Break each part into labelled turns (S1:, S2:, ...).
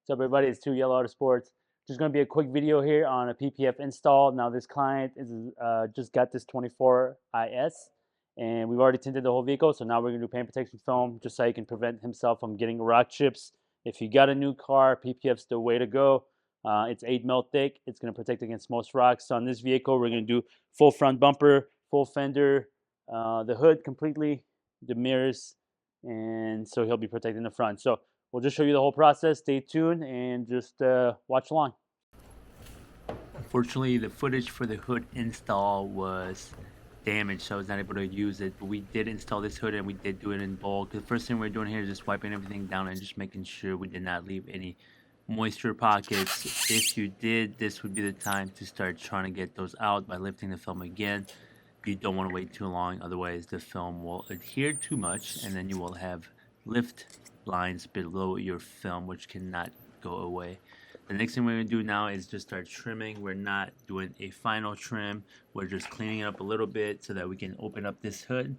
S1: What's up, everybody? It's Yelo Autosports. Just going to be a quick video here on a PPF install. Now, this client is just got this 24 IS, and we've already tinted the whole vehicle. So now we're going to do paint protection film, just so he can prevent himself from getting rock chips. If you got a new car, PPF's the way to go. It's 8 mil thick. It's going to protect against most rocks. So on this vehicle, we're going to do full front bumper, full fender, the hood completely, the mirrors, and so he'll be protecting the front. So we'll just show you the whole process. Stay tuned and just watch along.
S2: Unfortunately, the footage for the hood install was damaged, so I was not able to use it. But we did install this hood and we did do it in bulk. The first thing we're doing here is just wiping everything down and just making sure we did not leave any moisture pockets. If you did, this would be the time to start trying to get those out by lifting the film again. You don't want to wait too long, otherwise the film will adhere too much and then you will have lift lines below your film which cannot go away. The next thing we're going to do now is just start trimming. We're not doing a final trim. We're just cleaning it up a little bit so that we can open up this hood.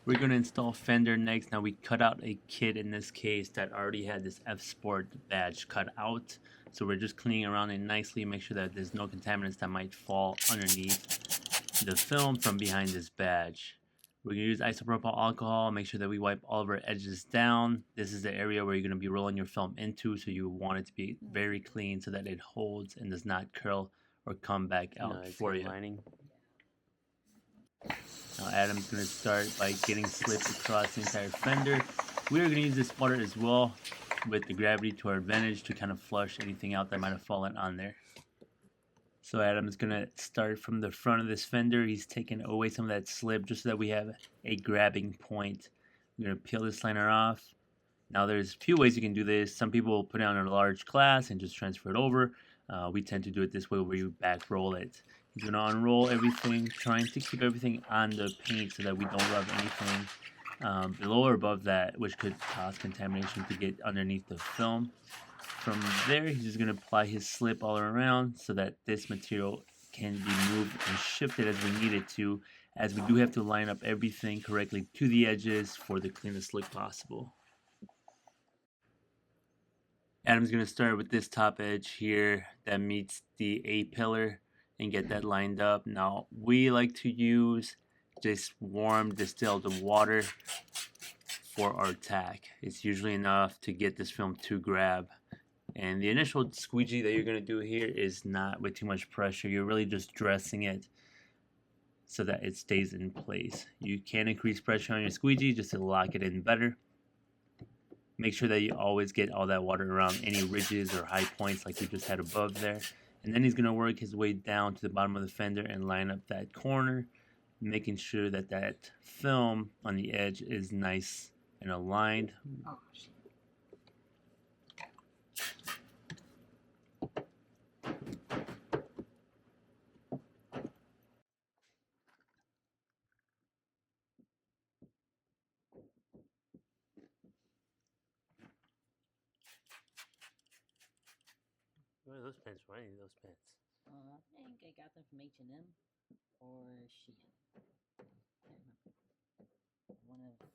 S2: We're going to install fender next. Now we cut out a kit in this case that already had this F Sport badge cut out. So we're just cleaning around it nicely, make sure that there's no contaminants that might fall underneath the film from behind this badge. We're going to use isopropyl alcohol, make sure that we wipe all of our edges down. This is the area where you're going to be rolling your film into, so you want it to be very clean so that it holds and does not curl or come back out for you.
S1: Lining.
S2: Now Adam's going to start by getting slips across the entire fender. We are going to use this water as well with the gravity to our advantage to kind of flush anything out that might have fallen on there. So Adam is going to start from the front of this fender. He's taking away some of that slip just so that we have a grabbing point. We're going to peel this liner off. Now there's a few ways you can do this. Some people will put it on a large glass and just transfer it over. We tend to do it this way where you back roll it. He's going to unroll everything, trying to keep everything on the paint so that we don't rub anything below or above that, which could cause contamination to get underneath the film. From there, he's just going to apply his slip all around so that this material can be moved and shifted as we need it to, as we do have to line up everything correctly to the edges for the cleanest look possible. Adam's going to start with this top edge here that meets the A-pillar and get that lined up. Now, we like to use just warm distilled water for our tack. It's usually enough to get this film to grab. And the initial squeegee that you're going to do here is not with too much pressure. You're really just dressing it so that it stays in place. You can increase pressure on your squeegee just to lock it in better. Make sure that you always get all that water around any ridges or high points like we just had above there. And then he's going to work his way down to the bottom of the fender and line up that corner, making sure that that film on the edge is nice and aligned. Oh, shit.
S1: Where are those pants? Where are those pants?
S3: I think I got them from H&M or Shein. One of those.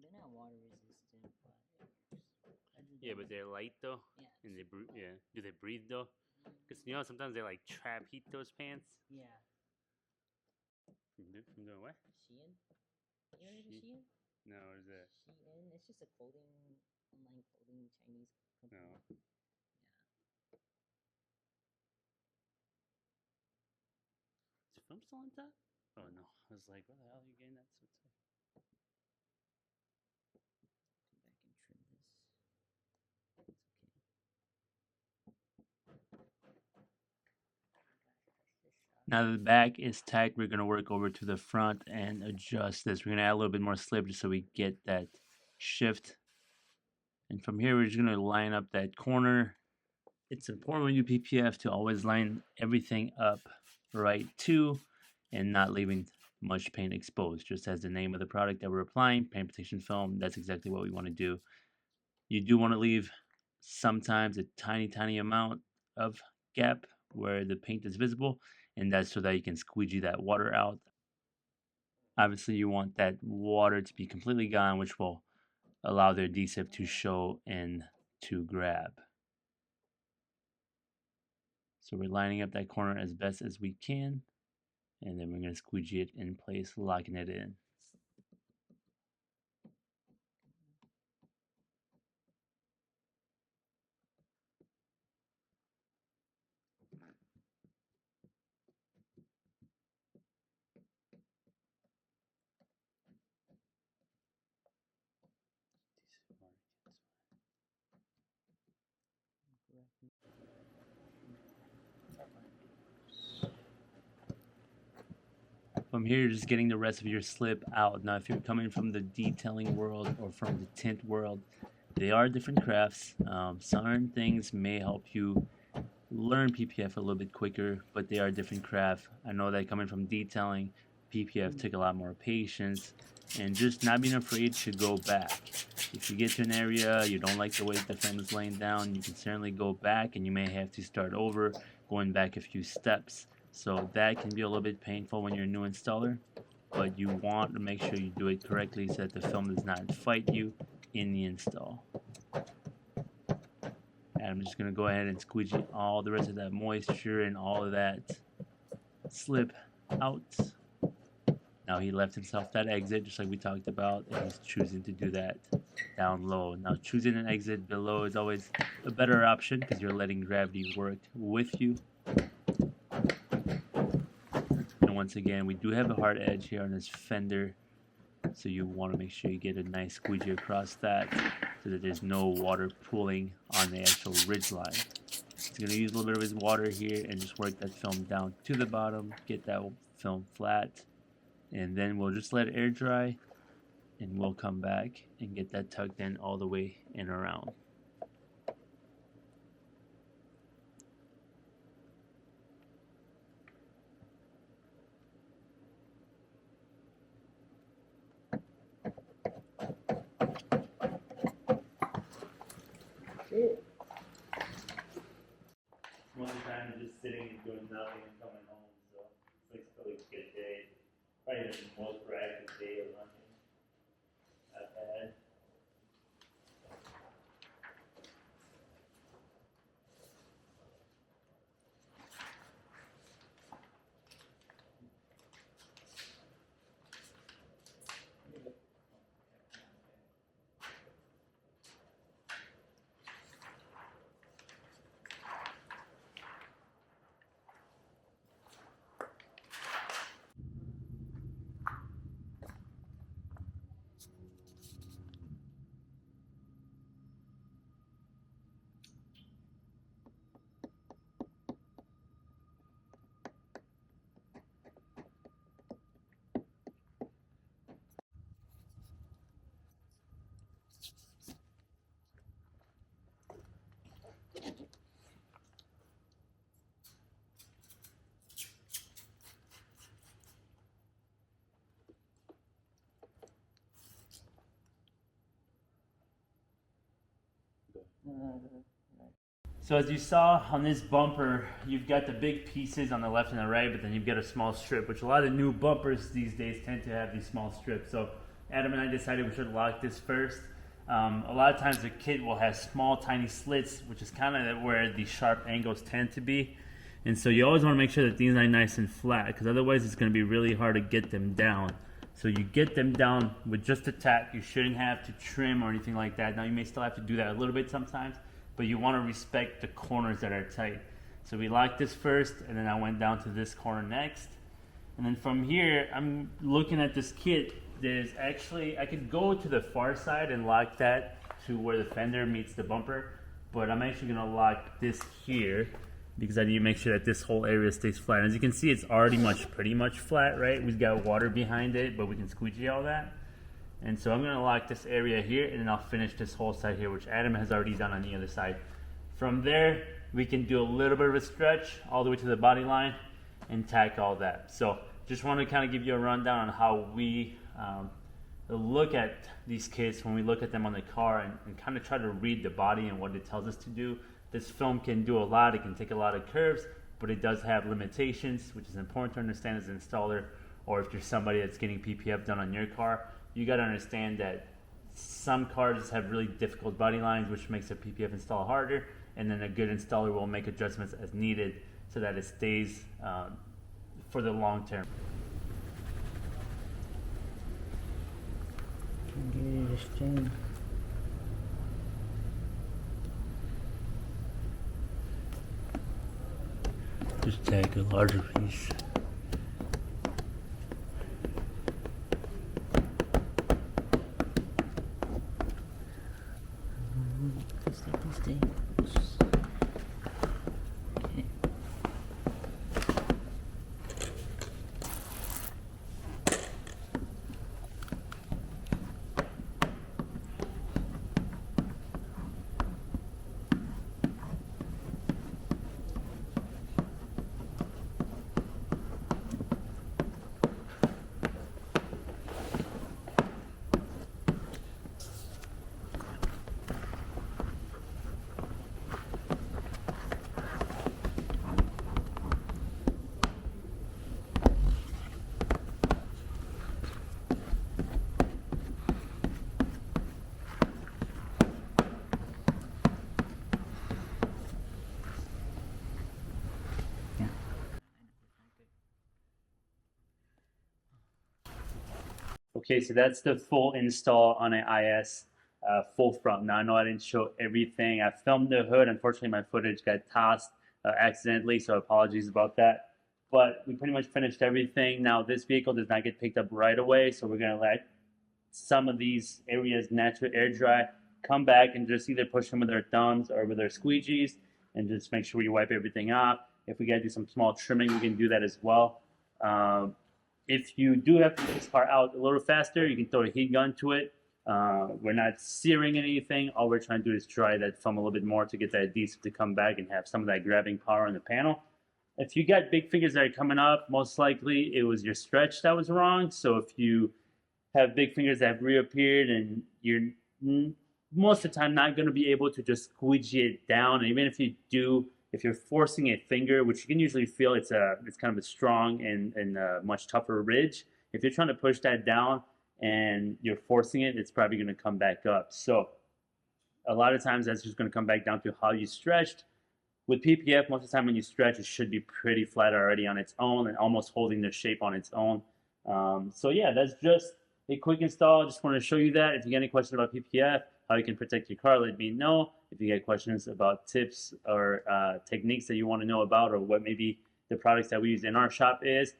S3: They're not water resistant, but
S1: Yeah, but they're light though.
S3: Yeah.
S1: And they do they breathe though? Because you know sometimes they like trap heat, those pants.
S3: Yeah.
S1: From doing what?
S3: Shein? You heard of Shein?
S1: No, what is that?
S3: Shein. It's just a online clothing Chinese company.
S1: No.
S3: Yeah.
S1: Is the film still on top? Oh no. I was like, where the hell are you getting that so tight?
S3: Come back and trim this. It's okay.
S2: Now that the back is tacked, we're going to work over to the front and adjust this. We're going to add a little bit more slip just so we get that shift. And from here, we're just going to line up that corner It's important when you PPF to always line everything up right too and not leaving much paint exposed. Just as the name of the product that we're applying, paint protection film, that's exactly what we want to do. You do want to leave sometimes a tiny amount of gap where the paint is visible, and that's so that you can squeegee that water out. Obviously, you want that water to be completely gone, which will allow the adhesive to show and to grab. So we're lining up that corner as best as we can, and then we're going to squeegee it in place, locking it in. From here, you're just getting the rest of your slip out. Now, if you're coming from the detailing world or from the tint world, they are different crafts. Certain things may help you learn PPF a little bit quicker, but they are different craft. I know that coming from detailing, PPF took a lot more patience and just not being afraid to go back. If you get to an area you don't like the way the film is laying down, you can certainly go back and you may have to start over, going back a few steps. So that can be a little bit painful when you're a new installer, but you want to make sure you do it correctly so that the film does not fight you in the install. And I'm just going to go ahead and squeegee all the rest of that moisture and all of that slip out. Now he left himself that exit just like we talked about, and he's choosing to do that down low. Now choosing an exit below is always a better option because you're letting gravity work with you. And once again, we do have a hard edge here on this fender, so you want to make sure you get a nice squeegee across that so that there's no water pooling on the actual ridge line. He's going to use a little bit of his water here and just work that film down to the bottom, get that film flat, and then we'll just let it air dry and we'll come back and get that tucked in all the way and around. Most of the time I'm just sitting and doing nothing and coming home, so it's like still a good day. Probably the most proactive day of hunting I've had. So as you saw on this bumper, you've got the big pieces on the left and the right, but then you've got a small strip, which a lot of new bumpers these days tend to have these small strips. So Adam and I decided we should lock this first. A lot of times the kit will have small, tiny slits, which is kind of where the sharp angles tend to be. And so you always want to make sure that these are nice and flat, because otherwise it's going to be really hard to get them down. So you get them down with just a tap. You shouldn't have to trim or anything like that. Now you may still have to do that a little bit sometimes, but you want to respect the corners that are tight. So we locked this first, and then I went down to this corner next. And then from here, I'm looking at this kit. There's actually, I could go to the far side and lock that to where the fender meets the bumper, but I'm actually gonna lock this here because I need to make sure that this whole area stays flat. As you can see, it's already pretty much flat, right? We've got water behind it, but we can squeegee all that. And so I'm gonna lock this area here, and then I'll finish this whole side here, which Adam has already done on the other side. From there, we can do a little bit of a stretch all the way to the body line and tack all that. So just want to kind of give you a rundown on how we look at these kits when we look at them on the car, and kind of try to read the body and what it tells us to do. This film can do a lot. It can take a lot of curves, but it does have limitations, which is important to understand as an installer, or if you're somebody that's getting PPF done on your car. You got to understand that some cars have really difficult body lines, which makes a PPF install harder, and then a good installer will make adjustments as needed so that it stays for the long term. Just take a larger piece. Okay, so that's the full install on an IS full front. Now I know I didn't show everything. I filmed the hood. Unfortunately, my footage got tossed accidentally, so apologies about that. But we pretty much finished everything. Now this vehicle does not get picked up right away, so we're gonna let some of these areas naturally air dry, come back and just either push them with our thumbs or with our squeegees, and just make sure we wipe everything off. If we gotta do some small trimming, we can do that as well. If you do have to get this car out a little faster, you can throw a heat gun to it. We're not searing anything. All we're trying to do is dry that foam a little bit more to get that adhesive to come back and have some of that grabbing power on the panel. If you got big fingers that are coming up, most likely it was your stretch that was wrong. So if you have big fingers that have reappeared, and you're most of the time not going to be able to just squeegee it down, and even if you do, if you're forcing a finger, which you can usually feel, it's kind of a strong and much tougher ridge. If you're trying to push that down and you're forcing it, it's probably going to come back up. So a lot of times that's just going to come back down to how you stretched. With PPF, most of the time when you stretch, it should be pretty flat already on its own and almost holding the shape on its own. So yeah, that's just a quick install. Just want to show you that. If you got any questions about PPF, how you can protect your car, let me know. If you got questions about tips or techniques that you want to know about, or what maybe the products that we use in our shop is,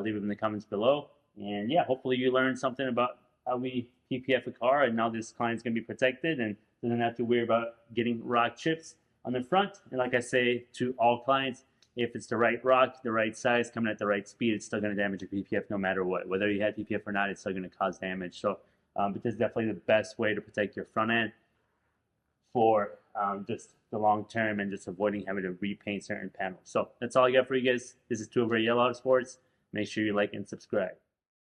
S2: leave them in the comments below. And yeah, hopefully you learned something about how we PPF a car, and now this client's going to be protected and doesn't have to worry about getting rock chips on the front. And like I say to all clients, if it's the right rock, the right size, coming at the right speed, it's still going to damage your PPF no matter what. Whether you had PPF or not, it's still going to cause damage. So but this is definitely the best way to protect your front end for just the long term, and just avoiding having to repaint certain panels. So that's all I got for you guys. This is 2 over at Yelo Autosports. Make sure you like and subscribe.